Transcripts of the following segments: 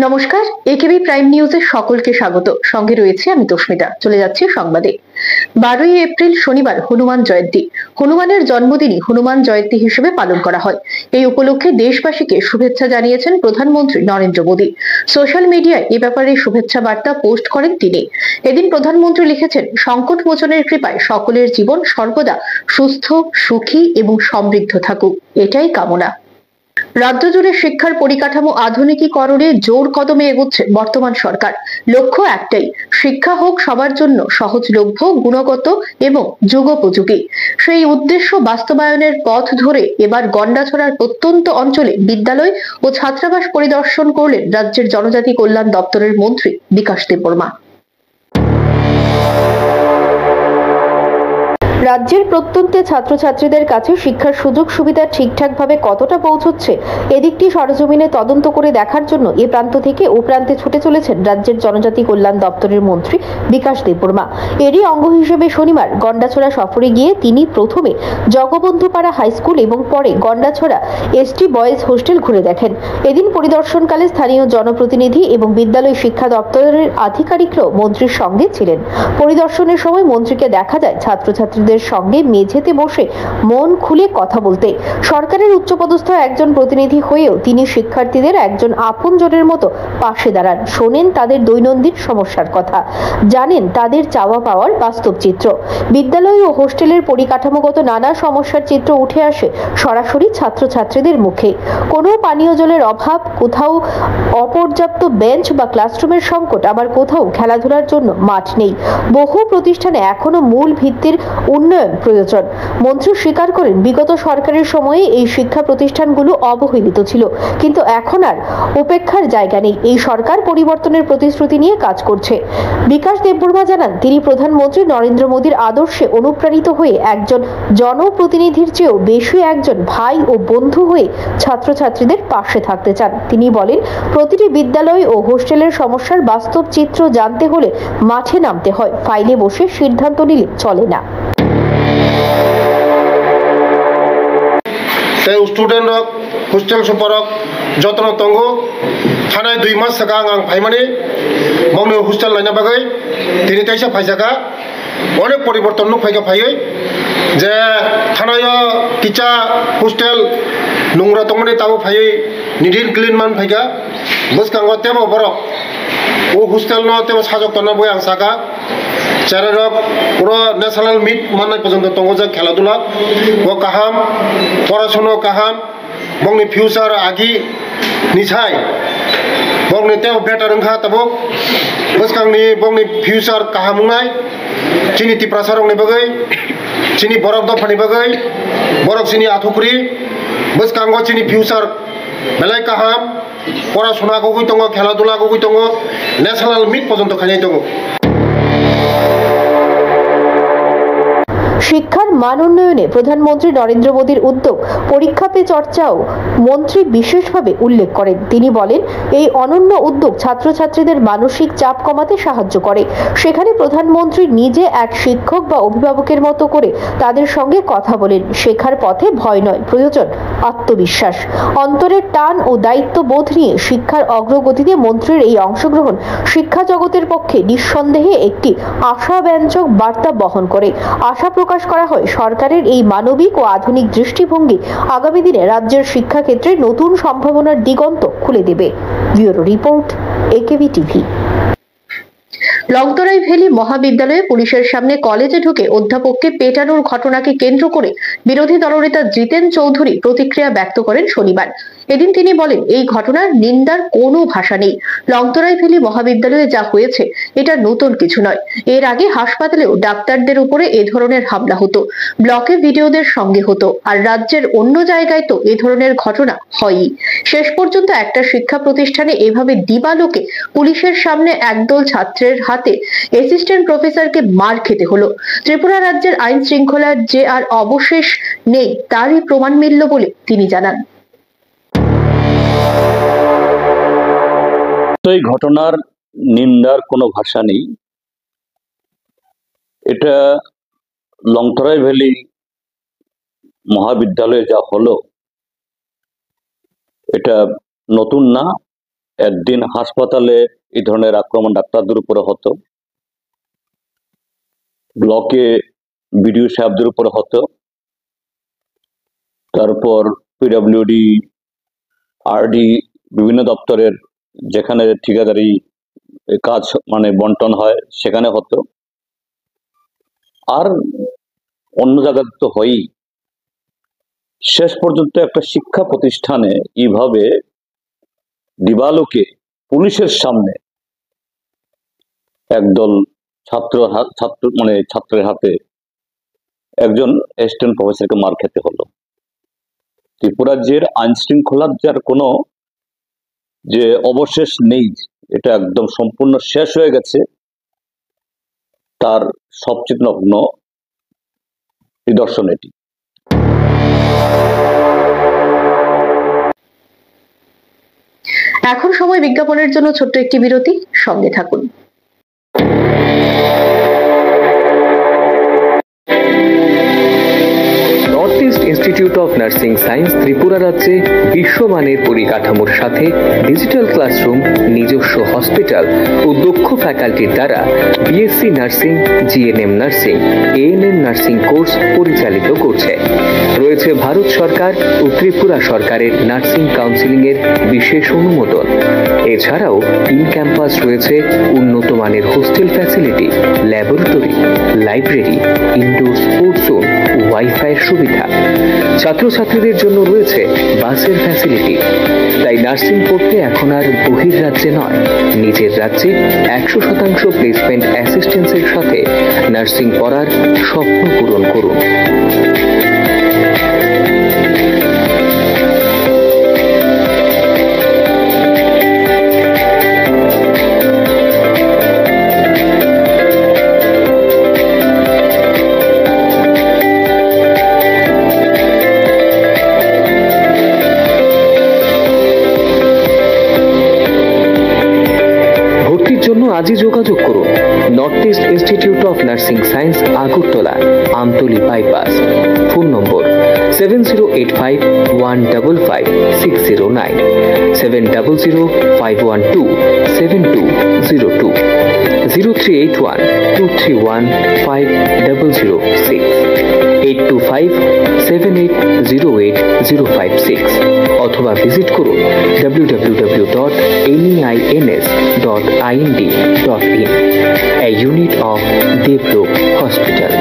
নমস্কার, একেবি প্রাইম নিউজে সকলকে স্বাগত। সঙ্গে রয়েছে আমি তস্মিতা। চলে যাচ্ছি সংবাদে। 12ই এপ্রিল শনিবার হনুমান জয়ন্তী। হনুমানের জন্মদিনই হনুমান জয়ন্তী হিসেবে পালন করা হয়। এই উপলক্ষে দেশবাসীকে শুভেচ্ছা জানিয়েছেন প্রধানমন্ত্রী নরেন্দ্র মোদী। সোশ্যাল মিডিয়ায় এ ব্যাপারে শুভেচ্ছা বার্তা পোস্ট করেন তিনি। এদিন প্রধানমন্ত্রী লিখেছেন, সংকট মোচনের কৃপায় সকলের জীবন সর্বদা সুস্থ, সুখী এবং সমৃদ্ধ থাকুক, এটাই কামনা। রাজ্য জুড়ে শিক্ষার পরিকাঠামো আধুনিকীকরণে জোর কদমে এগোচ্ছে বর্তমান সরকার। লক্ষ্য একটাই, শিক্ষা হোক সবার জন্য সহজলভ্য, গুণগত এবং যুগোপযোগী। সেই উদ্দেশ্য বাস্তবায়নের পথ ধরে এবার গন্ডাছড়ার প্রত্যন্ত অঞ্চলে বিদ্যালয় ও ছাত্রাবাস পরিদর্শন করলেন রাজ্যের জনজাতি কল্যাণ দপ্তরের মন্ত্রী বিকাশ দেববর্মা। রাজ্যের প্রত্যন্তে ছাত্রছাত্রীদের কাছে শিক্ষার সুযোগ সুবিধা ঠিকঠাকভাবে কতটা পৌঁছচ্ছে এদিকটি সরজমিনে তদন্ত করে দেখার জন্য এ প্রান্ত থেকে ও প্রান্তে ছুটে চলেছেন রাজ্যের জনজাতি কল্যাণ দপ্তরের মন্ত্রী বিকাশ দেববর্মা। এরই অঙ্গ হিসেবে শনিবার গন্ডাছড়া সফরে গিয়ে তিনি প্রথমে জগবন্ধুপাড়া হাই স্কুল এবং পরে গন্ডাছড়া এসটি বয়েজ হোস্টেল ঘুরে দেখেন। এদিন পরিদর্শনকালে স্থানীয় জনপ্রতিনিধি এবং বিদ্যালয় শিক্ষা দপ্তরের আধিকারিকরাও মন্ত্রীর সঙ্গে ছিলেন। পরিদর্শনের সময় মন্ত্রীকে দেখা যায় ছাত্রছাত্রীদের সঙ্গে মেঝেতে বসে মন খুলে কথা বলতে। সরকারের উচ্চপদস্থ একজন প্রতিনিধি হয়েও তিনি শিক্ষার্থীদের একজন আপনজনের মতো পাশে দাঁড়ান, শোনেন তাদের দৈনন্দিন সমস্যার কথা, জানেন তাদের চাওয়া পাওয়ার বাস্তব চিত্র। বিদ্যালয় ও হোস্টেলের পরিকাঠামোগত নানা সমস্যার চিত্র উঠে আসে সরাসরি ছাত্রছাত্রীদের মুখে। কোনো পানীয় জলের অভাব, কোথাও অপর্যাপ্ত বেঞ্চ বা ক্লাসরুমের সংকট, আবার কোথাও খেলাধুলার জন্য মাঠ নেই। বহু প্রতিষ্ঠানে এখনো মূল ভিত্তির উন্নয়ন প্রয়োজন। মন্ত্রী স্বীকার করেন, বিগত সরকারের সময়ে এই শিক্ষা প্রতিষ্ঠানগুলো অবহেলিত ছিল, কিন্তু এখন আর উপেক্ষার জায়গা নেই। এই সরকার পরিবর্তনের প্রতিশ্রুতি নিয়ে কাজ করছে। বিকাশ দেববর্মা জানান, তিনি প্রধানমন্ত্রী নরেন্দ্র মোদীর আদর্শে অনুপ্রাণিত হয়ে একজন জনপ্রতিনিধির চেয়েও বেশি একজন ভাই ও বন্ধু হয়ে ছাত্রছাত্রীদের পাশে থাকতে চান। তিনি বলেন, প্রতিটি বিদ্যালয় ও হোস্টেলের সমস্যার বাস্তব চিত্র জানতে হলে মাঠে নামতে হয়, ফাইলে বসে সিদ্ধান্ত নিলে চলে না। स्टूडेंट हॉस्टेल सुपरक जतन तंगो थानाय 2 मास सका आं फाइमानि मौनो हॉस्टेल लायना बागै दिनै ताइसा फाइजाका अनेक परिवर्तन फाइगा फायै जे थानाय किचा हॉस्टेल नंग्रा तंगनि ताबो फायै निदिन क्लीन मान फाइगा बसकांगो तेबो बरक ओ हॉस्टेल न तेबो साजक तना बय आं साका चारक पुरो नेशनल मिट माननाय पर्यन्त तंगो जा खेलाधुला ओ काहाम पढ़ाशोना काहाम बंगनि फ्यूचर आगि निसाय बंगनि तेव बेटर ओंखा तबो बसकांनि बंगनि फ्यूचर काहामुंनाय चिनि तिप्रासारंनि बगै चिनि बरक दफानि बगै बरक चिनि आथुकुरि बसकांगो चिनि फ्यूचर बेलाय काहाम पढ़ाशोना गगै दङ खेलाधुला गगै दङ नेशनल मिट पर्यन्त खानाय दङ। শিক্ষার মান উন্নয়নে প্রধানমন্ত্রী নরেন্দ্র মোদীর উদ্যোগ পরীক্ষা পে চর্চাও মন্ত্রী বিশেষভাবে উল্লেখ করেন। তিনি বলেন, এই অনন্য উদ্যোগ ছাত্রছাত্রীদের মানসিক চাপ কমাতে সাহায্য করে। সেখানে প্রধানমন্ত্রী নিজে এক শিক্ষক বা অভিভাবকের মতো করে তাদের সঙ্গে কথা বলেন। শেখার পথে ভয় নয়, প্রয়োজন আত্মবিশ্বাস। অন্তরের টান ও দায়িত্ব বোধ নিয়ে শিক্ষার অগ্রগতিতে মন্ত্রীর এই অংশগ্রহণ শিক্ষা জগতের পক্ষে নিঃসন্দেহে একটি আশাব্যঞ্জক বার্তা বহন করে। আশা প্রকাশ করা হয়, সরকারের এই মানবিক ও আধুনিক দৃষ্টিভঙ্গি আগামী দিনে রাজ্যের শিক্ষা ক্ষেত্রে নতুন সম্ভাবনার দিগন্ত খুলে দেবে। Bureau report, AKB TV. Longtharai valley মহাবিদ্যালয়ে পুলিশের সামনে কলেজে ঢুকে অধ্যাপককে পেটানোর ঘটনাকে কেন্দ্র করে বিরোধী দলনেতা জিতেন চৌধুরী প্রতিক্রিয়া ব্যক্ত করেন শনিবার। এদিন তিনি বলেন, এই ঘটনার নিন্দার কোনো ভাষা নেই। লংতরাই ভ্যালি মহাবিদ্যালয়ে যা হয়েছে এটা নতুন কিছু নয়। এর আগে হাসপাতালেও ডাক্তারদের উপরে এ ধরনের হামলা হতো, ব্লকে ভিডিওদের সঙ্গে হতো, আর রাজ্যের অন্য জায়গায় তো এ ধরনের ঘটনা হয়ই। শেষ পর্যন্ত একটা শিক্ষা প্রতিষ্ঠানে এভাবে দিবালোকে পুলিশের সামনে একদল ছাত্রের হাতে অ্যাসিস্ট্যান্ট প্রফেসরকে মার খেতে হলো। ত্রিপুরা রাজ্যের আইন শৃঙ্খলার যে আর অবশেষ নেই তারই প্রমাণ মিলল বলে তিনি জানান। এই ঘটনার নিন্দার কোনো ভাষা নেই। এটা লংতরাই ভ্যালি মহাবিদ্যালয়ে যা হলো এটা নতুন না, একদিন হাসপাতালে এই ধরনের আক্রমণ ডাক্তারদের উপরে হতো, ব্লকে বিডিও সাহেবদের উপরে হতো, তারপর পিডব্লিউডি, আরডি, বিভিন্ন দপ্তরের যেখানে ঠিকাদারি কাজ মানে বন্টন হয় সেখানে হতো, আর অন্য জায়গাতে তো হয়ই। শেষ পর্যন্ত একটা শিক্ষা প্রতিষ্ঠানে এইভাবে দিবালোকে পুলিশের সামনে একদল ছাত্রের হাতে একজন অ্যাসিস্ট্যান্ট প্রফেসরকে মার খেতে হলো। ত্রিপুরা রাজ্যের আইন শৃঙ্খলার যার কোনো যে অবশেষ নেই, এটা একদম সম্পূর্ণ শেষ হয়ে গেছে, তার সবচেয়ে নগ্ন নিদর্শন এটি। এখন সময় বিজ্ঞাপনের জন্য ছোট্ট একটি বিরতি, সঙ্গে থাকুন। North east institute of nursing science Tripura রাজ্যে বিশ্বমানের পরিকাঠামোর সাথে ডিজিটাল ক্লাসরুম, নিজস্ব হসপিটাল ও দক্ষ ফ্যাকাল্টির দ্বারা BSc nursing, GNM nursing, ANM nursing course পরিচালিত করছে। রয়েছে ভারত সরকার ও ত্রিপুরা সরকারের নার্সিং কাউন্সিলিং এর বিশেষ অনুমোদন। এছাড়াও ইন ক্যাম্পাস রয়েছে উন্নত মানের hostel facility, laboratory, library, indoor sports zone, wifi এর সুবিধা। ছাত্রছাত্রীদের জন্য রয়েছে বাসের ফ্যাসিলিটি। তাই নার্সিং পড়তে এখন আর বহির্রাজ্যে নয়, নিজের রাজ্যে 100% প্লেসমেন্ট অ্যাসিস্ট্যান্সের সাথে নার্সিং পড়ার স্বপ্ন পূরণ করুন। আজই যোগাযোগ করুন north east institute of nursing science, Agartala, Amtali bypass. Phone নম্বর 7085155609, 7005127202, 0381231506, 8257808056, অথবা ভিজিট করুন www.neins.ind.in, a unit of Devloke Hospital.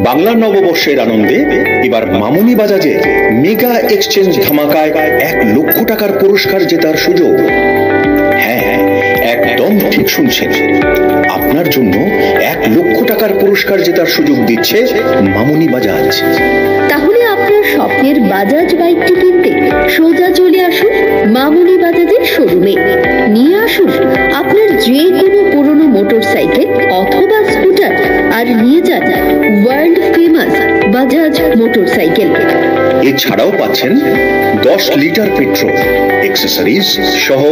Bangla নববর্ষের আনন্দে এবার মামুনি বাজাজে মেগা এক্সচেঞ্জ ধামাকায় 1 লক্ষ টাকার পুরস্কার জেতার সুযোগ। হ্যাঁ, একদম ঠিক শুনছেন, আপনার জন্য 1 লক্ষ টাকার পুরস্কার জেতার সুযোগ দিচ্ছে মামুনি বাজাজ। তাহলে আপনার স্বপ্নের বাজাজ বাইকটি কিনতে সোজা চলে আসুন মামুনি বাজাজের শোরুমে। নিয়ে আসুন আপনার যে কোনো পুরনো মোটরসাইকেল অথবা স্কুটার, আর নিয়ে যান ওয়ার্ল্ড ফেমাস বাজাজ মোটরসাইকেল। এছাড়াও পাচ্ছেন 10 লিটার পেট্রোল, অ্যাক্সেসরিজ সহ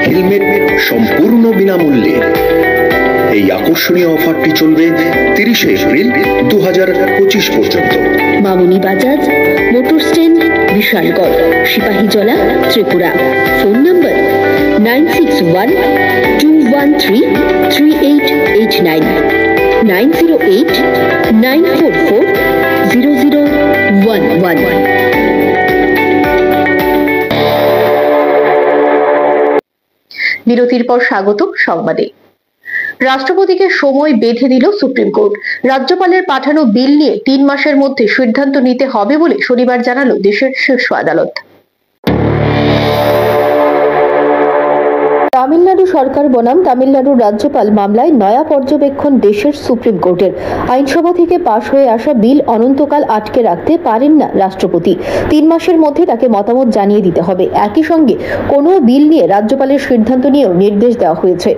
হেলমেট সম্পূর্ণ বিনামূল্যে। এই আকর্ষণীয় অফারটি চলবে 30 এপ্রিল 2025 পর্যন্ত। Mamuni Bajaj, motor stand, Bishalgarh, Sepahijala, Tripura. Phone number 9612133889, 9089440011। বিরতির পর স্বাগত সংবাদে। রাষ্ট্রপতিকে সময় বেঁধে দিল সুপ্রিম কোর্ট। রাজ্যপালের পাঠানো বিল নিয়ে 3 মাসের মধ্যে সিদ্ধান্ত নিতে হবে বলে শনিবার জানালো দেশের শীর্ষ আদালত। তামিলনাড়ু সরকার বনাম তামিলনাড়ুর রাজ্যপাল মামলায় নয়া পর্যবেক্ষণ দেশের সুপ্রিম কোর্টের। আইনসভা থেকে পাশ হয়ে আসা বিল অনন্তকাল আটকে রাখতে পারেন না রাষ্ট্রপতি। 3 মাসের মধ্যে তাকে মতামত জানিয়ে দিতে হবে। একই সঙ্গে কোনো বিল নিয়ে রাজ্যপালের সিদ্ধান্ত নিয়েও নির্দেশ দেওয়া হয়েছে।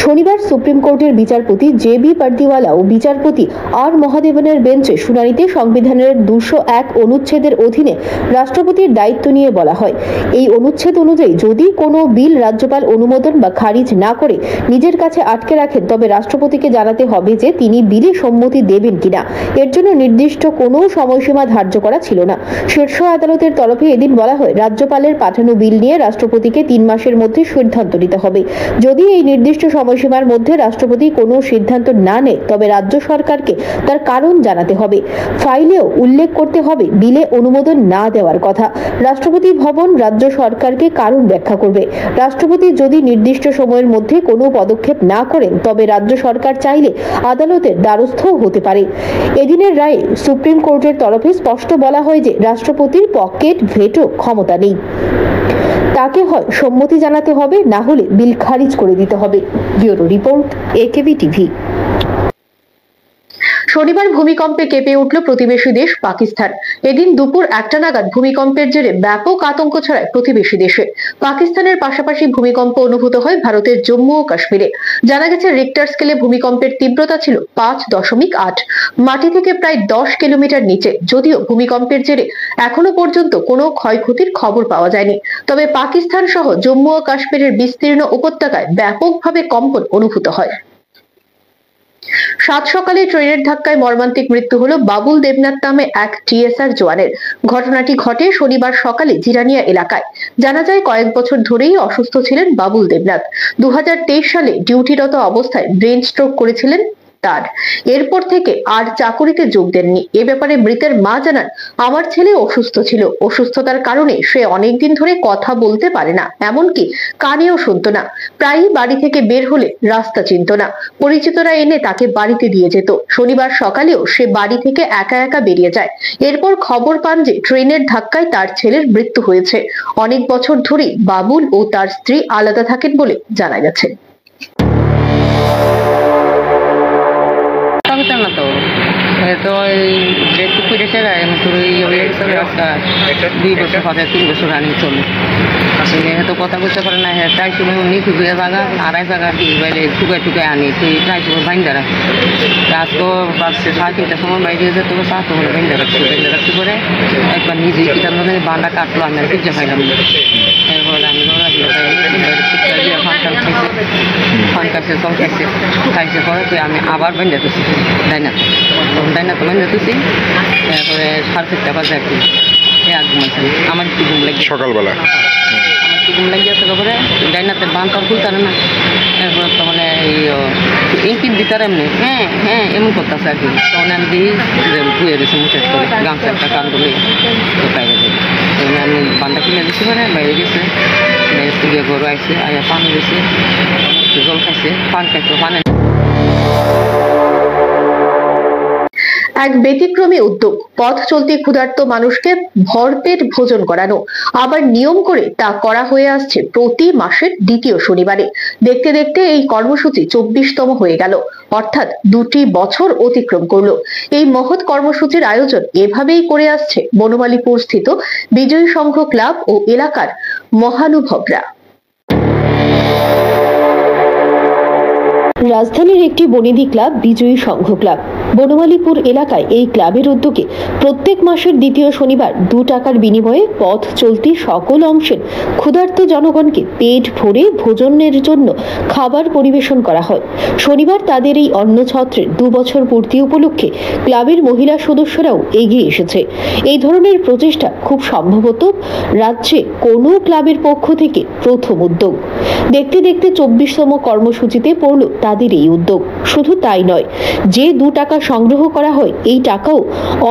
শনিবার সুপ্রিম কোর্টের বিচারপতি JB পার্দিওয়ালা ও বিচারপতি R মহাদেবনের বেঞ্চে শুনানিতে সংবিধানের 201 অনুচ্ছেদের অধীনে রাষ্ট্রপতির দায়িত্ব নিয়ে বলা হয়, এই অনুচ্ছেদ অনুযায়ী যদি কোনো বিল রাজ্যপাল অনুমোদন বা খারিজ না করে নিজের কাছে আটকে রাখেন তবে রাষ্ট্রপতিকে জানাতে হবে যে তিনি বিলে সম্মতি দেবেন কিনা। এর জন্য নির্দিষ্ট কোনো সময়সীমা ধার্য করা ছিল না। শীর্ষ আদালতের তরফে এদিন বলা হয়, রাজ্যপালের পাঠানো বিল নিয়ে রাষ্ট্রপতিকে 3 মাসের মধ্যে সিদ্ধান্ত নিতে হবে। যদি এই নির্দিষ্ট সময়সীমার মধ্যে রাষ্ট্রপতি কোনো সিদ্ধান্ত না নেয় তবে রাজ্য সরকারকে তার কারণ জানাতে হবে। ফাইলেও উল্লেখ করতে হবে বিলে অনুমোদন না দেওয়ার কথা। রাষ্ট্রপতি ভবন রাজ্য সরকারকে কারণ ব্যাখ্যা করবে। রাষ্ট্রপতি যদি নির্দিষ্ট সময়ের মধ্যে কোনো পদক্ষেপ না করেন তবে রাজ্য সরকার চাইলে আদালতের দ্বারস্থ হতে পারে। এদিনের রায়ে সুপ্রিম কোর্টের তরফে স্পষ্ট বলা হয় যে রাষ্ট্রপতির পকেট ভেটো ক্ষমতা নেই। তাকে হয় সম্মতি জানাতে হবে, না হলে বিল খারিজ করে দিতে হবে। Bureau report, AKB TV. শনিবার ভূমিকম্পে কেঁপে উঠল প্রতিবেশী দেশ পাকিস্তান। এদিন দুপুর 1টা নাগাদ ভূমিকম্পের জেরে ব্যাপক আতঙ্ক ছড়ায় প্রতিবেশী দেশে। পাকিস্তানের পাশাপাশি ভূমিকম্প অনুভূত হয় ভারতের জম্মু ও কাশ্মীরে। জানা গেছে রিক্টার স্কেলে ভূমিকম্পের তীব্রতা ছিল 5.8। মাটি থেকে প্রায় 10 কিলোমিটার নিচে। যদিও ভূমিকম্পের জেরে এখনো পর্যন্ত কোনো ক্ষয়ক্ষতির খবর পাওয়া যায়নি, তবে পাকিস্তান সহ জম্মু ও কাশ্মীরের বিস্তীর্ণ উপত্যকায় ব্যাপকভাবে কম্পন অনুভূত হয়। 7 সকালে ট্রেনের ধাক্কায় মর্মান্তিক মৃত্যু হলো বাবুল দেবনাথ নামে এক TSR জওয়ানের। ঘটনাটি ঘটে শনিবার সকালে জিরানিয়া এলাকায়। জানা যায় কয়েক বছর ধরেই অসুস্থ ছিলেন বাবুল দেবনাথ। 2023 সালে ডিউটিরত অবস্থায় ব্রেন স্ট্রোক করেছিলেন তার। এরপর থেকে আর চাকুরিতে যোগ দেননি। এ ব্যাপারে মৃতের মা জানান, আমার ছেলে অসুস্থ ছিল। অসুস্থতার কারণে সে অনেকদিন ধরে কথা বলতে পারে না, এমনকি কানেও শুনতো না। প্রায়ই বাড়ি থেকে বের হলে রাস্তা চিনত না। পরিচিতরা এনে তাকে বাড়িতে দিয়ে যেত। শনিবার সকালেও সে বাড়ি থেকে একা একা বেরিয়ে যায়। এরপর খবর পান যে ট্রেনের ধাক্কায় তার ছেলের মৃত্যু হয়েছে। অনেক বছর ধরেই বাবুল ও তার স্ত্রী আলাদা থাকেন বলে জানা গেছে। তো ডেট ফিরেছে তোর রাস্তা 2 বছর হবে, 3 বছর রানিং চলে। আসলে তো কথা বলতে পারে না। হ্যাঁ প্রায় সময় উনি খুবই জায়গা আড়াই জায়গা বাইরে টুকায় টুকায় আনি, তুই প্রায় সময় বাইন্দা রাখি। আজকেও বাসে 3:30টার সময় বাইরে যেত, সাত করে বাইন্দা রাখছি করে একবার নিজেই কিতাব বান্ডা কাটলো, আমি আর পিজ্জা খাইলাম। এরপর আমি ফান খাইছে চল খাইছে পরে তুই আমি আবার বাইন্দা তুছি ডাইনা তো বাইন্দা তুছি। তারপরে 4:30 বাজে আর কি ঘুমাইছেন। আমার একটু ঘুম লাগে সকালবেলা, আমার একটু ঘুম লাগিয়ে আসে। তারপরে ডাইনাতে বান তো খুলতারে না। এরপর তখন এই কি দিতার এমনি হ্যাঁ এমন করতেছে আর কি। তখন আমি দিই ধুয়ে দিয়েছি মুখের করে গামছা একটা কান ধরে বাইরে যাই। তখন আমি বানটা কিনে দিচ্ছি পরে বাইরে গেছে, বাইরে গিয়ে ঘরে আইসে আয়া পানি দিয়েছে, জল খাইছে, পান খাইছে, পানি। এক ব্যতিক্রমী উদ্যোগ, পথ চলতি ক্ষুধার্ত মানুষকে ভরপেট ভোজন করানো। আবার নিয়ম করে তা করা হয়ে আসছে প্রতি মাসের দ্বিতীয় শনিবারে। দেখতে দেখতে এই কর্মসূচি 24তম হয়ে গেল, অর্থাৎ 2টি বছর অতিক্রম করলো। এই মহৎ কর্মসূচির আয়োজন এভাবেই করে আসছে বনমালীপুর স্থিত বিজয়ী সংঘ ক্লাব ও এলাকার মহানুভবরা। রাজধানীর একটি বনেদি ক্লাব বিজয়ী সংঘ ক্লাব বনমালীপুর এলাকায় এই ক্লাবের উদ্যোগে প্রত্যেক মাসের দ্বিতীয় শনিবার 2 টাকার বিনিময়ে পথ চলতি সকল অংশের ক্ষুধার্ত জনগণকে পেট ভরে ভোজনের জন্য খাবার পরিবেশন করা হয়। শনিবার তাদের এই অন্নছত্রের 2 বছর পূর্তি উপলক্ষে ক্লাবের মহিলা সদস্যরাও এগিয়ে এসেছে। এই ধরনের প্রচেষ্টা খুব সম্ভবত রাজ্যে কোনো ক্লাবের পক্ষ থেকে প্রথম উদ্যোগ। দেখতে দেখতে 24তম কর্মসূচিতে পড়ল তাদের এই উদ্যোগ। শুধু তাই নয়, যে 2 টাকা সংগ্রহ করা হয় এই টাকাও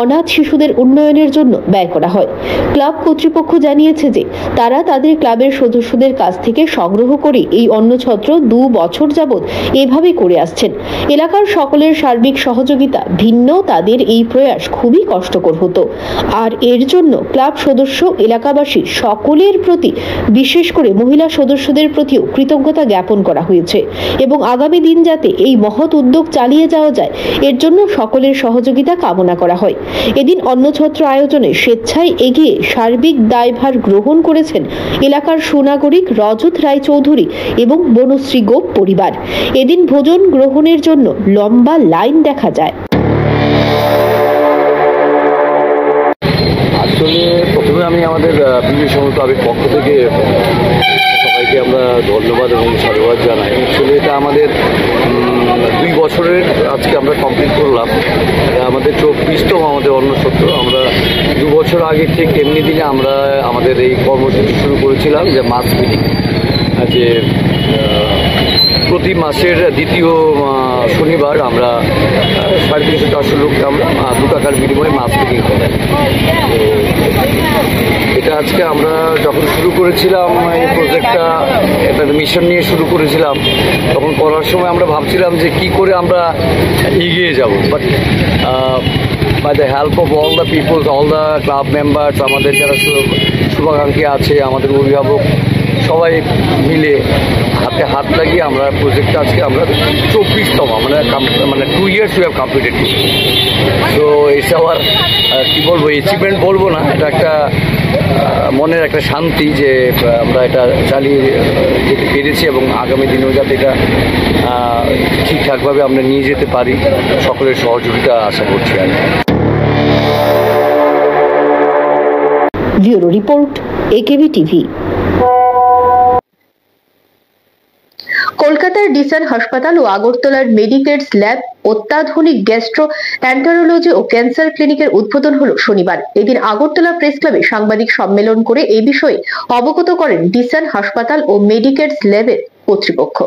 অনাথ শিশুদের উন্নয়নের জন্য ব্যয় করা হয়। ক্লাব কর্তৃপক্ষ জানিয়েছে যে তারা তাদের ক্লাবের সদস্যদের কাছ থেকে সংগ্রহ করে এই অন্নছত্র 2 বছর যাবৎ এভাবে করে আসছেন। এলাকার সকলের সার্বিক সহযোগিতা ভিন্ন তাদের এই প্রয়াস খুবই কষ্টকর হতো। আর এর জন্য ক্লাব সদস্য, এলাকাবাসী সকলের প্রতি, বিশেষ করে মহিলা সদস্যদের প্রতিও প্রতিও কৃতজ্ঞতা জ্ঞাপন করা হয়েছে এবং আগামী দিন যাতে এই মহৎ উদ্যোগ চালিয়ে যাওয়া যায় এর জন্য সকলের সহযোগিতা কামনা করা হয়। এদিন অন্নছত্র আয়োজনে স্বেচ্ছায় এগিয়ে সার্বিক দায়ভার গ্রহণ করেছেন এলাকার সুনাগরিক রজত রায়চৌধুরী এবং বনশ্রী গোপ পরিবার। এদিন ভোজন গ্রহণের জন্য লম্বা লাইন দেখা যায়। আসলে প্রথমে আমি আমাদের বিজয় সমস্ত পক্ষ থেকে সবাইকে আমরা ধন্যবাদ এবং সাধুবাদ জানাই। আসলে এটা আমাদের 2 বছরের আজকে আমরা কমপ্লিট করলাম। আমাদের 24তম আমাদের অন্নছত্র। আমরা 2 বছর আগে ঠিক এমনি দিনে আমরা আমাদের এই কর্মসূচি শুরু করেছিলাম যে মাস মিটিং, যে প্রতি মাসের দ্বিতীয় শনিবার আমরা 350-400 লোককে আমরা 2 টাকার বিনিময়ে মাস মিটিং করাই। এটা আজকে আমরা যখন শুরু করেছিলাম এই প্রজেক্টটা, একটা মিশন নিয়ে শুরু করেছিলাম, তখন করার সময় আমরা ভাবছিলাম যে কি করে আমরা এগিয়ে যাব। But by the help of all the peoples, all the club members, আমাদের যারা শুভাকাঙ্ক্ষী আছে, আমাদের অভিভাবক, সবাই মিলে হাতে হাত লাগিয়ে আমরা প্রজেক্টটা আজকে আমরা 24তম মানে 2 years we have completed. তো ইটস আওয়ার কী বলবো, অ্যাচিভমেন্ট বলবো না, এটা একটা মনের একটা শান্তি যে আমরা এটা চালিয়ে যেতে পেরেছি এবং আগামী দিনেও যাতে এটা ঠিকঠাকভাবে আমরা নিয়ে যেতে পারি, সকলের সহযোগিতা আশা করছি। আর ব্যুরো রিপোর্ট, একেবি টিভি। কলকাতার ডিসান হাসপাতাল ও আগরতলার মেডিকেটস ল্যাব অত্যাধুনিক গ্যাস্ট্রো এন্টারোলজি ও ক্যান্সার ক্লিনিকের উদ্বোধন হলো শনিবার। এদিন আগরতলা প্রেস ক্লাবে সাংবাদিক সম্মেলন করে এই বিষয়ে অবগত করেন ডিসান হাসপাতাল ও মেডিকেটস ল্যাবের কর্তৃপক্ষ।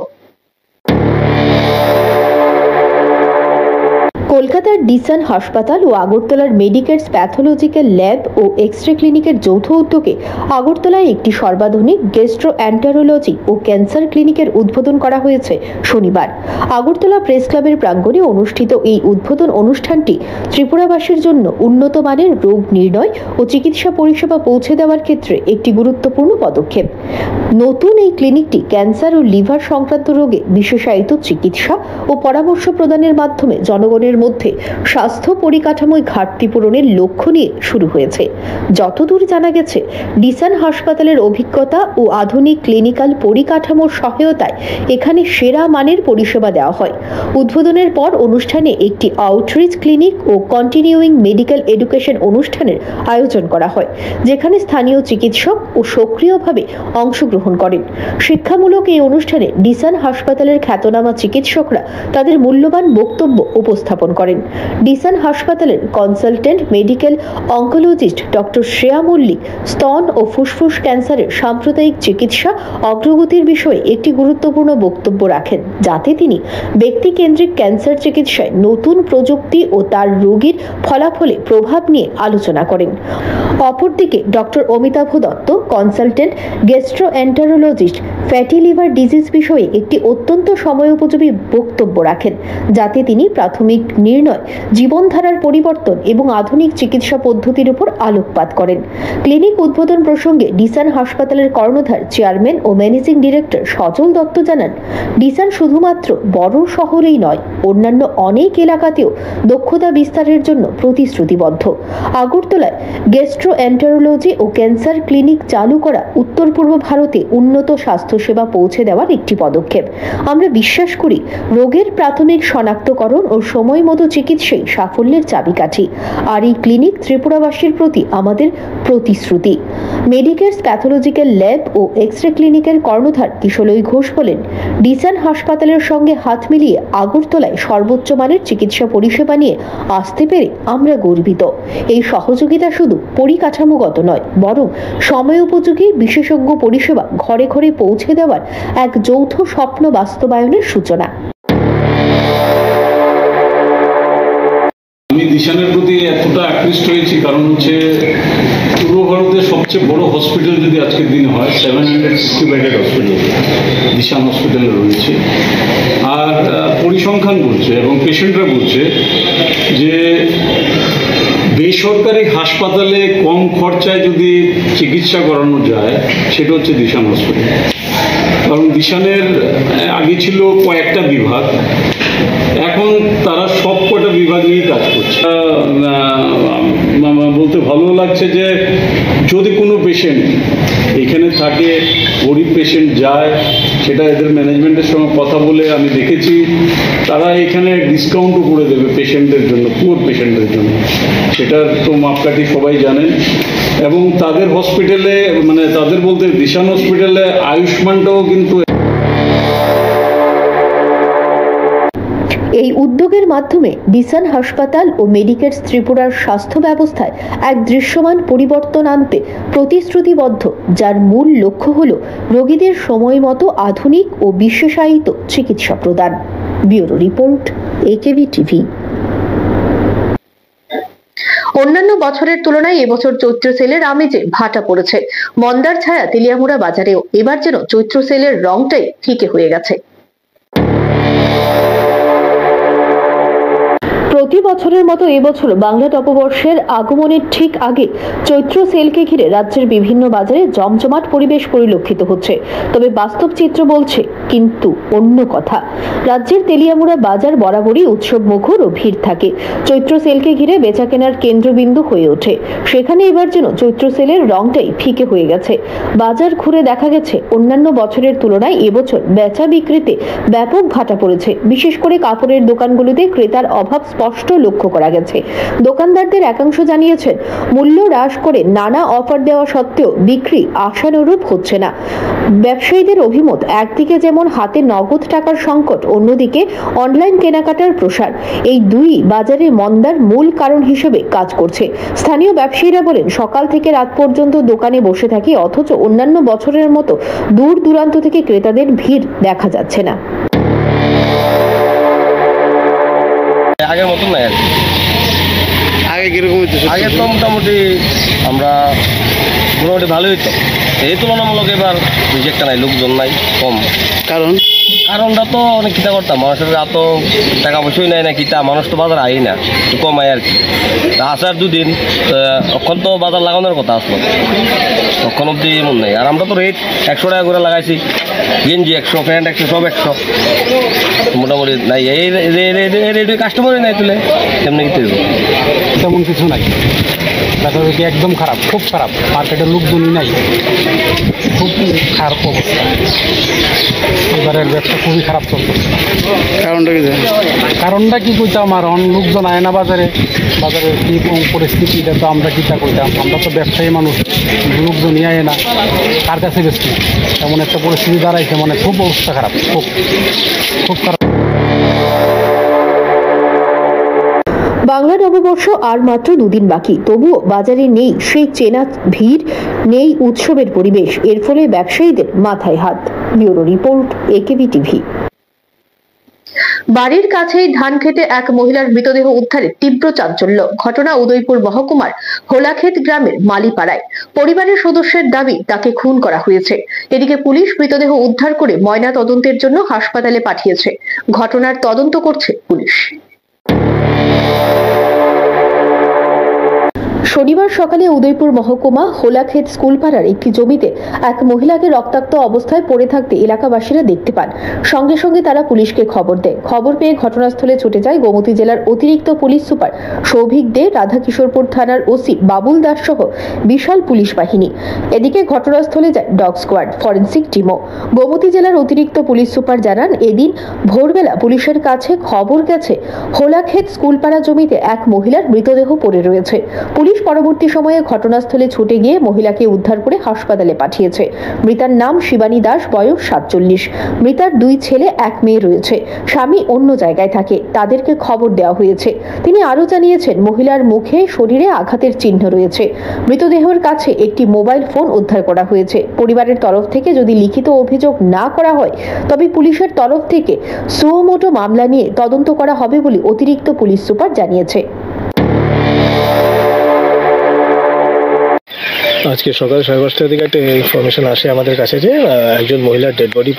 কলকাতার ডিসান হাসপাতাল ও আগরতলার মেডিকেটস প্যাথোলজিক্যাল ল্যাব ও এক্স-রে ক্লিনিকের যৌথ উদ্যোগে আগরতলায় একটি সর্বাধুনিক গ্যাস্ট্রো এন্টারোলজি ও ক্যান্সার ক্লিনিকের উদ্বোধন করা হয়েছে শনিবার। আগরতলা প্রেস ক্লাবের প্রাঙ্গণে অনুষ্ঠিত এই উদ্বোধন অনুষ্ঠানটি ত্রিপুরাবাসীর জন্য উন্নত মানের রোগ নির্ণয় ও চিকিৎসা পরিষেবা পৌঁছে দেওয়ার ক্ষেত্রে একটি গুরুত্বপূর্ণ পদক্ষেপ। নতুন এই ক্লিনিকটি ক্যান্সার ও লিভার সংক্রান্ত রোগে বিশেষায়িত চিকিৎসা ও পরামর্শ প্রদানের মাধ্যমে জনগণের মধ্যে স্বাস্থ্য পরিকাঠামোয় ঘাটতি পূরণের লক্ষ্য নিয়ে শুরু হয়েছে। যতদূর জানা গেছে, ডিসান হাসপাতালের অভিজ্ঞতা ও আধুনিক ক্লিনিক্যাল পরিকাঠামোর সহায়তায় এখানে সেরা মানের পরিষেবা দেওয়া হয়। উদ্বোধনের পর অনুষ্ঠানে একটি আউটরিচ ক্লিনিক ও কন্টিনিউইং মেডিকেল এডুকেশন অনুষ্ঠানের আয়োজন করা হয়, যেখানে স্থানীয় চিকিৎসক ও সক্রিয়ভাবে অংশগ্রহণ করেন। শিক্ষামূলক এই অনুষ্ঠানে ডিসান হাসপাতালের খ্যাতনামা চিকিৎসকরা তাদের মূল্যবান বক্তব্য উপস্থাপন করেন। ডিসান হাসপাতালের consultant medical oncologist doctor Shreya Mallick স্তন ও ফুসফুস ক্যান্সারের সাম্প্রদায়িক চিকিৎসা অগ্রগতির বিষয়ে একটি গুরুত্বপূর্ণ বক্তব্য রাখেন, যাতে তিনি ব্যক্তিকেন্দ্রিক ক্যান্সার চিকিৎসায় নতুন প্রযুক্তি ও তার রোগীর ফলাফলে প্রভাব নিয়ে আলোচনা করেন। অপরদিকে doctor Amitabh Dutta consultant gastroenterologist fatty liver disease বিষয়ে একটি অত্যন্ত সময়োপযোগী বক্তব্য রাখেন, যাতে তিনি প্রাথমিক নির্ণয়, জীবনধারার পরিবর্তন এবং আধুনিক চিকিৎসা পদ্ধতির উপর আলোকপাত করেন। ক্লিনিক উদ্বোধন প্রসঙ্গে ডিসান হাসপাতালের কর্ণধার চেয়ারম্যান ও ম্যানেজিং ডিরেক্টর সজল দত্ত জানান, ডিসান শুধুমাত্র বড় শহরেই নয়, অন্যান্য অনেক এলাকাতেও দক্ষতা বিস্তারের জন্য প্রতিশ্রুতিবদ্ধ। আগরতলায় গ্যাস্ট্রোএন্টারোলজি ও ক্যান্সার ক্লিনিক চালু করা উত্তর পূর্ব ভারতে উন্নত স্বাস্থ্যসেবা পৌঁছে দেওয়ার একটি পদক্ষেপ। আমরা বিশ্বাস করি রোগের প্রাথমিক শনাক্তকরণ ও সময় মতো চিকিৎসাই সাফল্যের চাবিকাঠি, আর এই ক্লিনিক ত্রিপুরাবাসীর প্রতি আমাদের প্রতিশ্রুতি। মেডিকেটস প্যাথোলজিক্যাল ল্যাব ও এক্স-রে ক্লিনিকের কর্ণধার কিশলয় ঘোষ বলেন, ডিসান হাসপাতালের সঙ্গে হাত মিলিয়ে আগরতলায় সর্বোচ্চ মানের চিকিৎসা পরিষেবা নিয়ে আসতে পেরে আমরা গর্বিত। এই সহযোগিতা শুধু পরিকাঠামোগত নয়, বরং সময়োপযোগী বিশেষজ্ঞ পরিষেবা ঘরে ঘরে পৌঁছে দেওয়ার এক যৌথ স্বপ্ন বাস্তবায়নের সূচনা। আমি ডিসানের প্রতি এতটা আকৃষ্ট হয়েছি কারণ হচ্ছে পূর্ব ভারতের সবচেয়ে বড় হসপিটাল যদি আজকের দিনে হয় 760 বেডেড হসপিটাল ডিসান হসপিটালে রয়েছে। আর পরিসংখ্যান বলছে এবং পেশেন্টরা বলছে যে বেসরকারি হাসপাতালে কম খরচায় যদি চিকিৎসা করানো যায় সেটা হচ্ছে ডিসান হসপিটাল। কারণ দিশানের আগে ছিল কয়েকটা বিভাগ, এখন তারা সব কটা বিভাগ নিয়ে কাজ করছে। বলতে ভালো লাগছে যে যদি কোনো পেশেন্ট এখানে থাকে, গরিব পেশেন্ট যায়, সেটা এদের ম্যানেজমেন্টের সঙ্গে কথা বলে আমি দেখেছি তারা এখানে ডিসকাউন্টও করে দেবে পেশেন্টদের জন্য, পুয়ার পেশেন্টদের জন্য। সেটার তো মাপকাঠি সবাই জানেন। এবং তাদের হসপিটালে, মানে তাদের বলতে দিশান হসপিটালে আয়ুষ্মানটাও কিন্তু এই উদ্যোগের মাধ্যমে দিশান হাসপাতাল ও মেডিকেটস ত্রিপুরার স্বাস্থ্য ব্যবস্থায় এক দৃশ্যমান পরিবর্তন আনতে প্রতিশ্রুতিবদ্ধ, যার মূল লক্ষ্য হল রোগীদের সময় মতো আধুনিক ও বিশেষায়িত চিকিৎসা প্রদান। Bureau report, AKB TV. অন্যান্য বছরের তুলনায় এবছর চৈত্র সেলের আমেজে ভাটা পড়েছে। মন্দার ছায়া তেলিয়ামুড়া বাজারেও। এবার যেন চৈত্র সেলের রংটাই ফিকে হয়ে গেছে। প্রতি বছরের মতো এবছর বাংলা নববর্ষের আগমনের ঠিক আগে চৈত্র সেলকে ঘিরে রাজ্যের বিভিন্ন বাজারে জমজমাট পরিবেশ পরিলক্ষিত হচ্ছে। তবে বাস্তব চিত্র বলছে কিন্তু অন্য কথা। রাজ্যের তেলিয়ামুড়া বাজার বরাবরই উৎসব মুখর ও ভিড় থাকে। চৈত্র সেলকে ঘিরে বেচা কেনার কেন্দ্রবিন্দু হয়ে ওঠে। সেখানে এবার যেন চৈত্র সেলের রংটাই ফিকে হয়ে গেছে। বাজার ঘুরে দেখা গেছে অন্যান্য বছরের তুলনায় এবছর বেচা বিক্রিতে ব্যাপক ভাটা পড়েছে। বিশেষ করে কাপড়ের দোকানগুলোতে ক্রেতার অভাব স্পষ্ট লক্ষ্য করা গেছে। দোকানদারদের একাংশ জানিয়েছেন মূল্য হ্রাস করে নানা অফার দেওয়া সত্ত্বেও বিক্রি আশানুরূপ হচ্ছে না। ব্যবসায়ীদের অভিমত, একদিকে যেমন হাতে নগদ টাকার সংকট, অন্যদিকে অনলাইন কেনাকাটার প্রসার। এই দুই বাজারে মন্দার মূল কারণ হিসেবে কাজ করছে। স্থানীয় ব্যবসায়ীরা বলেন, সকাল থেকে রাত পর্যন্ত দোকানে বসে থাকি, অথচ অন্যান্য বছরের মতো দূর দূরান্ত থেকে ক্রেতাদের ভিড় দেখা যাচ্ছে না। আগের মতন নাই আর কি। আগে কিরকম হইতো? আগে তো মোটামুটি আমরা মোটামুটি ভালোই হইতো। এই তুলনামূলক এবার বেশি একটা নাই, লোকজন নাই, কম। কারণটা তো অনেক কিতা করতাম, মানুষের এত টাকা পয়সাই নাই না কিতা, মানুষ তো বাজার আই না, একটু কম আয় আর কি। তা আসে আর দুদিন, তখন তো বাজার লাগানোর কথা আসলো, তখন অব্দি এমন নেই। আর আমরা তো রেট 100 টাকা করে লাগাইছি, গেঞ্জি 100, প্যান্ট 100, সব 100, মোটামুটি নাই। এই রেটে কাস্টমারই নাই তুলে, তেমনি কি তৈরি তেমন কিছু নাই। ব্যবসা একদম খারাপ, খুব খারাপ। মার্কেটের লোকজনই নাই, খুব খারাপ অবস্থা। এবারের ব্যবসা খুবই খারাপ চলছে। কারণটা কি কইতাম, আর লোকজন আয় না বাজারে। বাজারের কি পরিস্থিতি, এটা তো আমরা কিতা কইতাম। আমরা তো ব্যবসায়ী মানুষ, লোকজনই আয় না, কার কাছে বেশি এমন একটা পরিস্থিতি দাঁড়াইছে। মানে খুব অবস্থা খারাপ, খুব খুব খারাপ। বাংলা নববর্ষ আর মাত্র দুদিন বাকি, তবুও বাজারে নেই সেই চেনা ভিড়, নেই উৎসবের পরিবেশ। এর ফলে ব্যবসায়ীদের মাথায় হাত। Bureau report, AKB TV. বাড়ির কাছেই ধান খেতে এক মহিলার মৃতদেহ উদ্ধারে তীব্র চাঞ্চল্য। ঘটনা উদয়পুর মহকুমার হোলাক্ষেত গ্রামের মালিপাড়ায়। পরিবারের সদস্যের দাবি তাকে খুন করা হয়েছে। এদিকে পুলিশ মৃতদেহ উদ্ধার করে ময়না তদন্তের জন্য হাসপাতালে পাঠিয়েছে। ঘটনার তদন্ত করছে পুলিশ। শনিবার সকালে উদয়পুর মহকুমা হোলাক্ষেত স্কুলপাড়ার একটি জমিতে এক মহিলাকে রক্তাক্ত অবস্থায় পড়ে থাকতে এলাকাবাসীরা দেখতে পান। সঙ্গে সঙ্গে তারা পুলিশকে খবর দেয়। খবর পেয়ে ঘটনাস্থলে ছুটে যায় গোমতী জেলার অতিরিক্ত পুলিশ সুপার সৌভিক দে, রাধাকিশোরপুর থানার ওসি বাবুল দাস সহ বিশাল পুলিশ বাহিনী। এদিকে ঘটনাস্থলে যায় ডগ স্কোয়াড, ফরেন্সিক টিমও। গোমতী জেলার অতিরিক্ত পুলিশ সুপার জানান, এদিন ভোরবেলা পুলিশের কাছে খবর গেছে হোলাক্ষেত স্কুলপাড়া জমিতে এক মহিলার মৃতদেহ পড়ে রয়েছে। পুলিশ পরবর্তী সময়ে ঘটনাস্থলে ছুটে গিয়ে মহিলাকে উদ্ধার করে হাসপাতালে পাঠিয়েছে। মৃতার নাম শিবানী দাস, বয়স 47। মৃতার 2 ছেলে 1 মেয়ে রয়েছে। স্বামী অন্য জায়গায় থাকে, তাদেরকে খবর দেওয়া হয়েছে। তিনি আরও জানিয়েছেন, মহিলার মুখে, শরীরে আঘাতের চিহ্ন রয়েছে। মৃতদেহের কাছে একটি মোবাইল ফোন উদ্ধার করা হয়েছে। পরিবারের তরফ থেকে যদি লিখিত অভিযোগ না করা হয়, তবে পুলিশের তরফ থেকে সুও মোটো মামলা নিয়ে তদন্ত করা হবে বলে অতিরিক্ত পুলিশ সুপার জানিয়েছে। আজকে সকাল 5:30টার দিকে একটা ইনফরমেশন আসে আমাদের কাছে যে একজন মহিলার ডেড বডি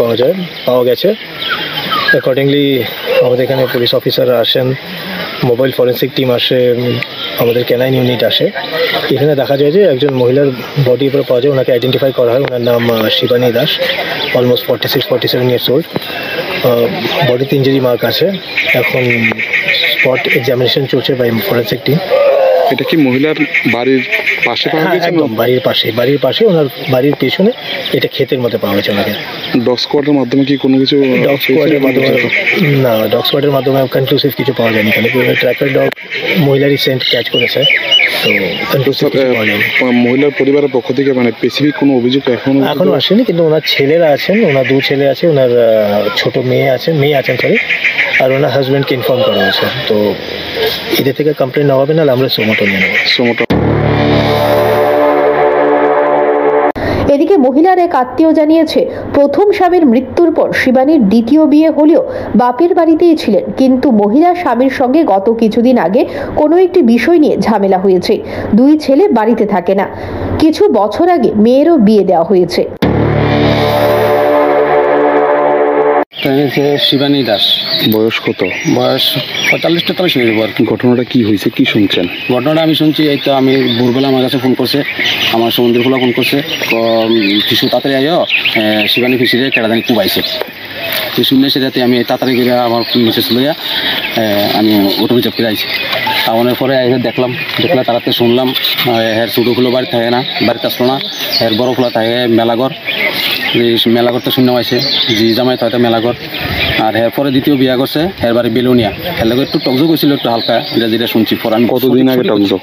পাওয়া গেছে। অ্যাকর্ডিংলি আমাদের এখানে পুলিশ অফিসাররা আসেন, মোবাইল ফরেন্সিক টিম আসে, আমাদের ক্যানাইন ইউনিট আসে। এখানে দেখা যায় যে একজন মহিলার বডি উপরে পাওয়া যায়, ওনাকে আইডেন্টিফাই করা হয়। ওনার নাম Shibani Das, almost 46-47 years old. বডিতে ইঞ্জুরি মার্ক আছে। এখন স্পট এক্সামিনেশন চলছে বাই ফরেন্সিক টিম। এটা কি মহিলার বাড়ির পাশে পাওয়া গেছে? একদম বাড়ির পাশে ওনার বাড়ির পেছনে, এটা ক্ষেতের মধ্যে পাওয়া গেছে ওনাকে। ডগ স্কোয়াডের মাধ্যমে কি কোনো কিছু? ডগ স্কোয়াডের মাধ্যমে না, ডগ স্কোয়াডের মাধ্যমে কনক্লুসিভ কিছু পাওয়া যায়নি, কেন কি ট্র্যাকার ডগ মহিলারই সেন্ট ক্যাচ করেছে, তো কনক্লুসিভ কিছু পাওয়া যায়নি। মহিলার পরিবারের পক্ষ থেকে মানে স্পেসিফিক কোনো অভিযোগ এখনো আসেনি, কিন্তু ওনার ছেলেরা আছেন, ওনার 2 ছেলে আছে, ওনার ছোট মেয়ে আছেন সরি, আর ওনার হাজব্যান্ডকে ইনফর্ম করা হয়েছে। তো এদের থেকে কমপ্লেন নেওয়া হবে না, আমরা সোমোটো নিয়ে নেব। এদিকে মহিলার এক আত্মীয় জানিয়েছে, প্রথম স্বামীর মৃত্যুর পর শিবানীর দ্বিতীয় বিয়ে হলেও বাপের বাড়িতেই ছিলেন, কিন্তু মহিলা স্বামীর সঙ্গে গত কিছুদিন আগে কোনো একটি বিষয় নিয়ে ঝামেলা হয়েছে। 2 ছেলে বাড়িতে থাকে না। কিছু বছর আগে মেয়েরও বিয়ে দেওয়া হয়েছে। শিবানী দাস, বয়স কত? বয়স 45-43 হয়ে যাবো আর কি। ঘটনাটা কি হয়েছে, কি শুনছেন? ঘটনাটা আমি শুনছি, এই তো আমি ভোরবেলা আমার কাছে ফোন করছে, আমার সমুদ্র খোলা ফোন করছে, কিছু তাড়াতাড়ি আইও, শিবানী ফিসিরে কেড়াদানি কুবাইছে। তো শুনে সেটাতে আমি তাড়াতাড়ি করে আমার মেসেজ লইয়া আমি অটো রিজার্ভ করে আইছি। আমার পরে দেখলে তাড়াতাড়ি শুনলাম এর ছোটো খোলো বাড়ি থাকে না, বাড়িতে আসলো না, এর বড় খোলা থাকে মেলাঘর। মেলাঘর তো শূন্য হয়েছে, জি জামাই হয়তো মেলাঘর। আর এরপরে দ্বিতীয় বিয়া করছে, এর বাড়ি বেলুনিয়া। এর লগে একটু টকজক হয়েছিল, একটু হালকা, যেটা শুনছি। আমি কতদিন আগে টকজক?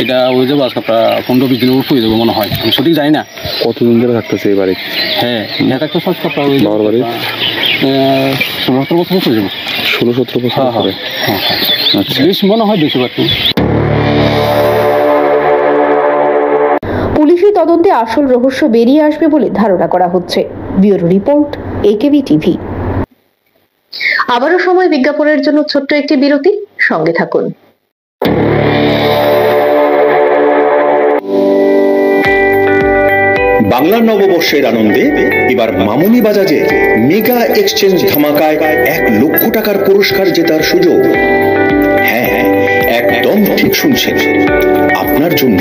এটা হয়ে যাবো আজকে প্রায় 15-20 দিনের উপর হয়ে যাবো মনে হয়, আমি সঠিক জানি না। কতদিন ধরে থাকতেছে এই বাড়ি? হ্যাঁ, এটা একটা সপ্তাহ হয়ে যাবো, 16-17 বছর হয়ে যাবো। 16-17 বছর? হ্যাঁ, আচ্ছা, বেশ মনে হয় বেশি বার। পুলিশি তদন্তে আসল রহস্য বেরিয়ে আসবে বলে ধারণা করা হচ্ছে। Bureau report, AKB TV. আবারও সময় বিজ্ঞাপনের জন্য ছোট্ট একটি বিরতি, সঙ্গে থাকুন। বাংলা নববর্ষের আনন্দে এবার মামুনি বাজাজে মেগা এক্সচেঞ্জ ধামাকায় 1 লক্ষ টাকার পুরস্কার জেতার সুযোগ। হ্যাঁ, একদম ঠিক শুনছেন, আপনার জন্য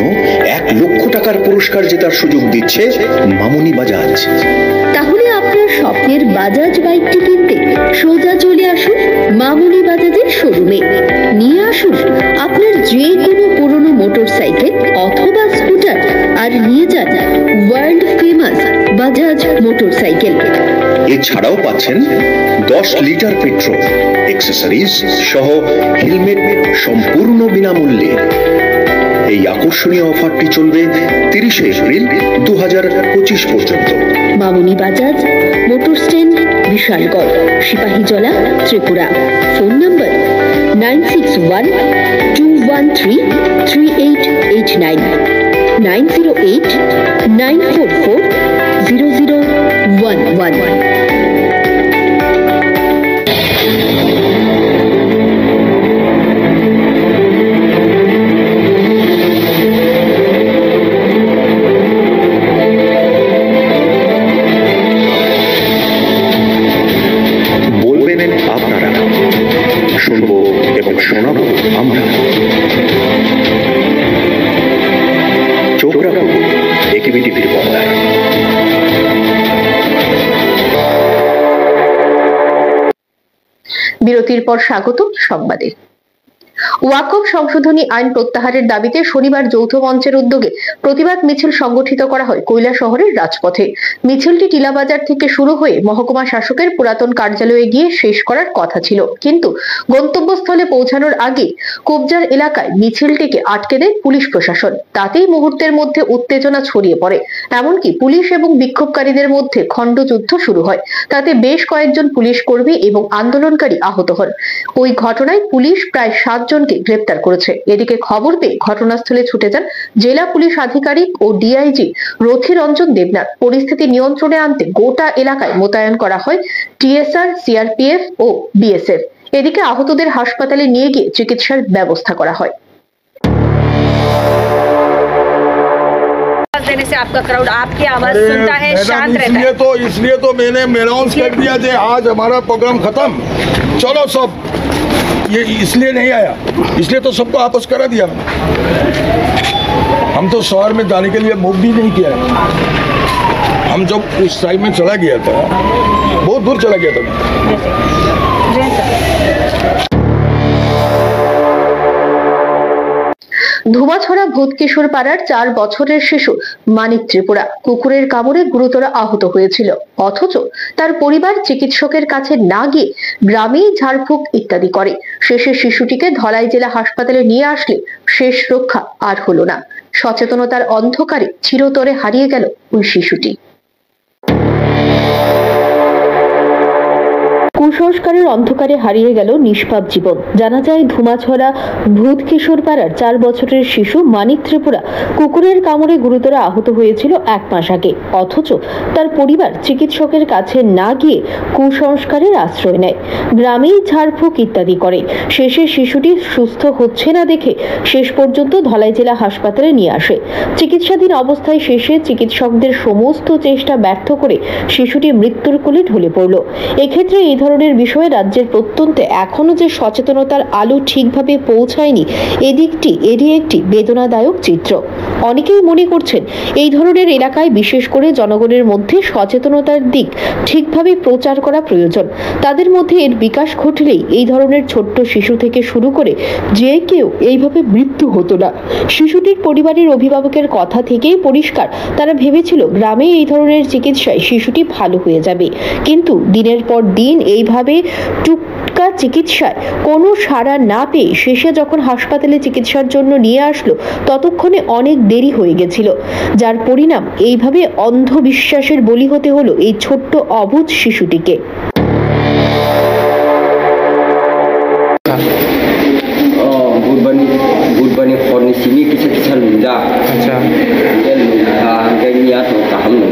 1 লক্ষ টাকার পুরস্কার জেতার সুযোগ দিচ্ছে মামুনি বাজাজ। তাহলে আপনার স্বপ্নের বাজাজ বাইকটি কিনতে সোজা চলে আসুন মামুনি বাজাজের শোরুমে। নিয়ে আসুন আপনার যে কোনো পুরনো মোটরসাইকেল অথবা স্কুটার, আর নিয়ে যান ওয়ার্ল্ড ফেমাস বাজাজ মোটরসাইকেল। এছাড়াও পাচ্ছেন 10 লিটার পেট্রোল, অ্যাক্সেসরিজ সহ হেলমেট সম্পূর্ণ বিনামূল্যে। এই আকর্ষণীয় অফারটি চলবে 30 এপ্রিল 2025 পর্যন্ত। Mamuni Bajaj, motor stand, Bishalgarh, Sepahijala, Tripura. Phone number 9612133889, 9089440011। আপনারা শুনবো এবং শোনাবো আমরা। চোখ রাখুন একেবি টিভির পর্দায়। বিরতির পর স্বাগত সংবাদে। ওয়াকফ সংশোধনী আইন প্রত্যাহারের দাবিতে শনিবার যৌথ মঞ্চের উদ্যোগে প্রতিবাদ মিছিল সংগঠিত করা হয় কৈলাসহরের রাজপথে। মিছিলটি টিলাবাজার থেকে শুরু হয়ে মহকুমা শাসকের পুরাতন কার্যালয়ে গিয়ে শেষ করার কথা ছিল, কিন্তু গন্তব্যস্থলে পৌঁছানোর আগে কবজার এলাকায় মিছিলটিকে আটকে দেয় পুলিশ প্রশাসন। তাতেই মুহূর্তের মধ্যে উত্তেজনা ছড়িয়ে পড়ে, এমনকি পুলিশ এবং বিক্ষোভকারীদের মধ্যে খণ্ডযুদ্ধ শুরু হয়। তাতে বেশ কয়েকজন পুলিশ কর্মী এবং আন্দোলনকারী আহত হন। ওই ঘটনায় পুলিশ প্রায় 7 জনকে গ্রেপ্তার করেছে। এদিকে খবর পেয়ে ঘটনাস্থলে ছুটে যান জেলা পুলিশ আধিকারিক ও ডিআইজি রথিরঞ্জন দেবনাথ। পরিস্থিতি নিয়ন্ত্রণে আনতে গোটা এলাকায় মোতায়েন করা হয় টিএসআর, সিআরপিএফ ও বিএসএফ। এদিকে আহতদের হাসপাতালে নিয়ে গিয়ে চিকিৎসার ব্যবস্থা করা হয়। देने से आपका क्राउड आपकी आवाज सुनता है, शांत रहता है। इसलिए तो मैंने अनाउंस कर दिया कि आज हमारा प्रोग्राम खत्म, चलो सब। ये इसलिए नहीं आया, इसलिए तो सबको वापस करा दिया। हम तो शहर में जाने के लिए मूव भी नहीं किया। हम जब उस साइड में चला गया था, बहुत दूर चला गया था। ধুমাছড়া ভূতকিশোর পাড়ার 4 বছরের শিশু মানিক ত্রিপুরা কুকুরের কামড়ে গুরুতর আহত হয়েছিল, অথচ তার পরিবার চিকিৎসকের কাছে না গিয়ে গ্রামেই ঝাড়ফুঁক ইত্যাদি করে। শেষে শিশুটিকে ধলাই জেলা হাসপাতালে নিয়ে আসলে শেষ রক্ষা আর হলো না। সচেতনতার অন্ধকারে চিরতরে হারিয়ে গেল ওই শিশুটি। কুসংস্কারের অন্ধকারে হারিয়ে গেল নিষ্পাপ জীবন। জানা যায় ধুমাছড়া ভূতকিশোর পাড়ার 4 বছরের শিশু মানিক ত্রিপুরা কুকুরের কামড়ে গুরুতর আহত হয়েছিল 1 মাস আগে, অথচ তার পরিবার চিকিৎসকের কাছে না গিয়ে কুসংস্কারের আশ্রয় নেয়, গ্রামেই ঝাড়ফুঁক ইত্যাদি করে। শেষে শিশুটি সুস্থ হচ্ছে না দেখে শেষ পর্যন্ত ধলাই জেলা হাসপাতালে নিয়ে আসে। চিকিৎসাধীন অবস্থায় শেষে চিকিৎসকদের সমস্ত চেষ্টা ব্যর্থ করে শিশুটি মৃত্যুর কোলে ঢলে পড়ল। এক্ষেত্রে এই ধরনের বিষয়ে রাজ্যের প্রত্যন্তে এখনো যে সচেতনতার আলো ঠিকভাবে পৌঁছায়নি, এরই একটি বেদনাদায়ক চিত্র। অনেকেই মনে করছেন এই ধরনের এলাকায় বিশেষ করে জনগণের মধ্যে সচেতনতার দিক ঠিকভাবে প্রচার করা প্রয়োজন। তাদের মধ্যে এর বিকাশ ঘটলেই এই ধরনের ছোট্ট শিশু থেকে শুরু করে যে কেউ এইভাবে মৃত্যু হতো না। শিশুটির পরিবারের অভিভাবকের কথা থেকেই পরিষ্কার, তারা ভেবেছিল গ্রামে এই ধরনের চিকিৎসায় শিশুটি ভালো হয়ে যাবে, কিন্তু দিনের পর দিন এইভাবে টুকটা চিকিৎসায় কোনো সাড়া না পেয়ে শেষে যখন হাসপাতালে চিকিৎসার জন্য নিয়ে আসলো ততক্ষণে অনেক দেরি হয়ে গেছিল, যার পরিণাম এইভাবে অন্ধবিশ্বাসের বলি হতে হলো এই ছোট্ট অবুঝ শিশুটিকে। buat kondisi ini kisah lunda. Dan kayaknya tuh taham loh.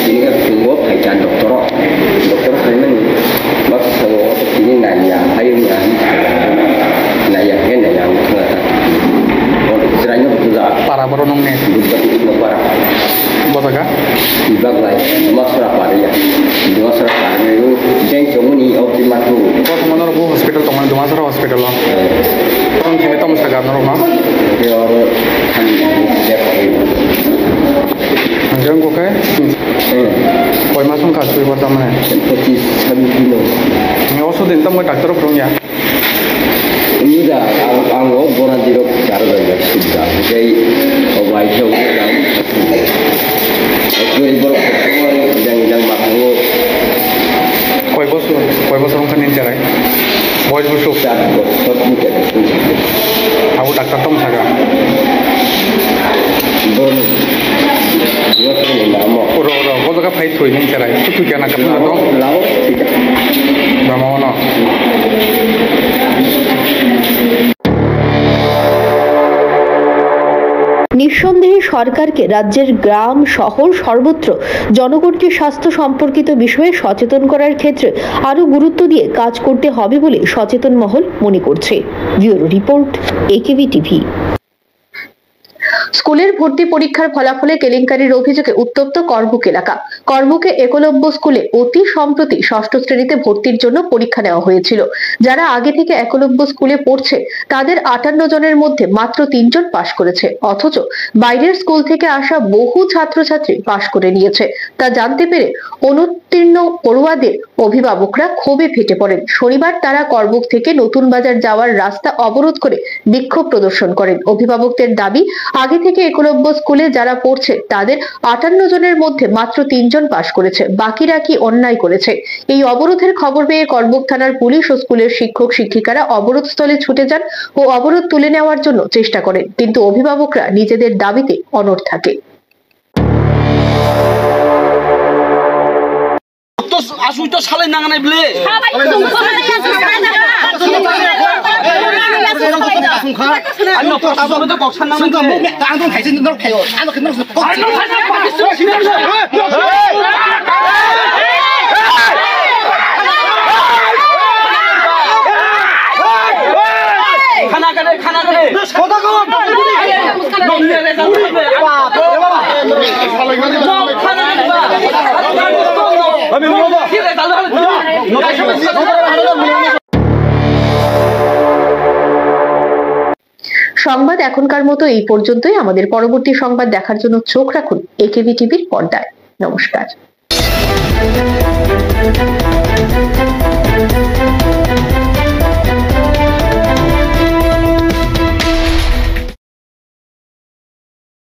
Ini kan tunggu kajian dokter mana nih? Maksud saya ini nanya, hayunya, nanya kan nanya tengah. Oh, seranya betul tak? Para beronong nih. Betul para. Bota kah? Ibang lain, masuk apa ya? Masuk apa? Itu jangan cuma ni optimal tu. Kau kemana lu hospital? Kemana tu masuk hospital lah? Orang sini tahu mesti kerana rumah. Dia orang kan dia pakai. Jangan kau kah? Kau masuk kasih buat mana? Seperti 1 kilo. Ni osu dintam kau doktor perlu ya? Ini dah, anggo boran dirok cara dah sudah. Jadi obat itu kan. Aku ini baru jangan makan lo. Koi bos orang kan ninja lagi. Bos busuk. Bos mungkin. Aku doktor tom saja. Baru. Dia tu nama. Orang bos tu fight tuh ninja lagi. Tu kian nak apa tu? Lalu tidak. Nama mana? নিঃসন্দেহে সরকারকে রাজ্যের গ্রাম শহর সর্বত্র জনগণকে স্বাস্থ্য সম্পর্কিত বিষয়ে সচেতন করার ক্ষেত্রে আরো গুরুত্ব দিয়ে কাজ করতে হবে বলে সচেতন মহল মনে করছে। Bureau report, AKB TV. স্কুলের ভর্তি পরীক্ষার ফলাফলে কেলেঙ্কারির অভিযোগে উত্তপ্ত করবুক এলাকা। করবুকে একলব্য স্কুলে অতি সম্প্রতি 6ষ্ঠ শ্রেণীতে ভর্তির জন্য পরীক্ষা নেওয়া হয়েছিল। যারা আগে থেকে একলব্য স্কুলে পড়ছে তাদের 58 জনের মধ্যে মাত্র 3 জন পাশ করেছে, অথচ বাইরের স্কুল থেকে আসা বহু ছাত্রছাত্রী পাশ করে নিয়েছে। তা জানতে পেরে অনুত্তীর্ণ পড়ুয়াদের অভিভাবকরা ক্ষোভে ফেটে পড়েন। শনিবার তারা করবুক থেকে নতুন বাজার যাওয়ার রাস্তা অবরোধ করে বিক্ষোভ প্রদর্শন করেন। অভিভাবকদের দাবি, আগে থেকে একলব্য স্কুলে যারা পড়ছে তাদের 58 জনের মধ্যে মাত্র 3 জন পাশ করেছে, বাকিরা কি অন্যায় করেছে? এই অবরোধের খবর পেয়ে করবুক থানার পুলিশ ও স্কুলের শিক্ষক শিক্ষিকারা অবরোধস্থলে ছুটে যান ও অবরোধ তুলে নেওয়ার জন্য চেষ্টা করেন, কিন্তু অভিভাবকরা নিজেদের দাবিতে অনড় থাকে। আসুই তো সালে নাঙানাই বলে খানা করে সংবাদ এখনকার মতো এই পর্যন্তই। আমাদের পরবর্তী সংবাদ দেখার জন্য চোখ রাখুন একেবি টিভির পর্দায়। নমস্কার।